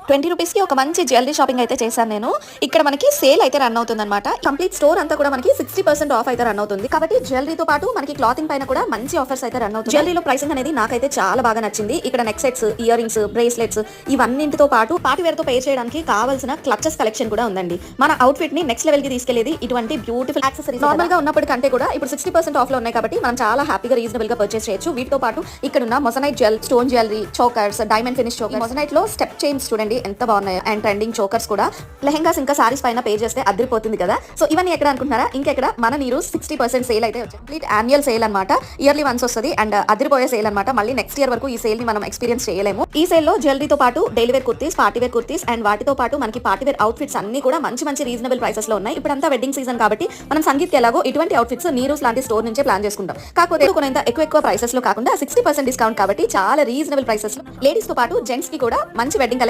20 రూపీస్‌కి ఒక మంచి జ్యువెలరీ షాపింగ్ అయితే చేశాను నేను. ఇక్కడ మనకి సేల్ అయితే రన్ అవుతుందన్నమాట. కంప్లీట్ స్టోర్ అంతా కూడా మనకి 60% ఆఫ్ అయితే రన్ అవుతుంది. కాబట్టి జ్యువెలరీతో పాటు మనకి క్లాతింగ్ పైన కూడా మంచి ఆఫర్స్ అయితే రన్ అవుతుంది. జ్యువెలరీలో ప్రైసింగ్ అనేది నాకైతే చాలా బాగా నచ్చింది. ఇక్కడ neck sets, earrings, bracelets ఇవన్నింటితో పాటు పార్టీ వేర్ తో పేర్ చేయడానికి కావాల్సిన క్లచెస్ కలెక్షన్ కూడా ఉందండి. మన అవుట్ఫిట్ ని నెక్స్ట్ లెవెల్ కి తీసుకెళ్లేది ఇటువంటి బ్యూటిఫుల్ యాక్సెసరీస్. నార్మల్ గా ఉన్నప్పటికంటే కూడా ఇప్పుడు 60% ఆఫ్ లో ఉన్నాయి కాబట్టి మనం చాలా హ్యాపీగా రీజనబుల్ గా పర్చేస్ చేయొచ్చు. వీటితో పాటు ఇక్కడ ఉన్న moissanite jewel, stone jewellery, chokers, diamond finish choker, moissanite లో స్టెప్ చైన్స్ చూడండి ఎంత బాగున్నాయో. అండ్ ట్రెండింగ్ చోకర్స్ కూడా లెహంగాస్ ఇంకా సారీస్ పైన పే చేస్తే అదిరిపోతుంది కదా. సో ఇవన్నీ ఎక్కడ అనుకుంటున్నారా, ఇంకెక్కడ మన నీరు 60% సేల్ అయితే వచ్చింది. కంప్లీట్ యాన్యువల్ సేల్ అనమాట. ఇయర్లీ వన్స్ వస్తుంది అండ్ అదిరిపోయే సేల్ అనమాట. మళ్ళీ నెక్స్ట్ ఇయర్ వరకు ఈ సేల్ ని మనం ఎక్స్పీరియన్స్ చేయలేము. ఈ సేల్ లో జ్యువెలరీతో పాటు daily wear kurtis, party wear kurtis and వాటితో పాటు మనకి పార్టీ వేర్ అవుట్ఫిట్స్ అన్ని కూడా మంచి మంచి రీజనబుల్ ప్రైసెస్ లో ఉన్నాయి. ఇప్పుడంతా వెడ్డింగ్ సీజన్ కాబట్టి మనం సంగీత్ ఎలాగో ఇటువంటి అవుట్ఫిట్స్ నీరూస్ లాంటి స్టోర్ నుంచే ప్లాన్ చేసుకుంటాం. కాకపోతే కొంత ఎక్కువ ప్రైసెస్ లో కాకుండా 60% డిస్కౌంట్ కాబట్టి చాలా రీజనబుల్ ప్రైసెస్ లో లేడీస్ తో పాటు జెంట్స్ కి కూడా మంచి వెడ్డింగ్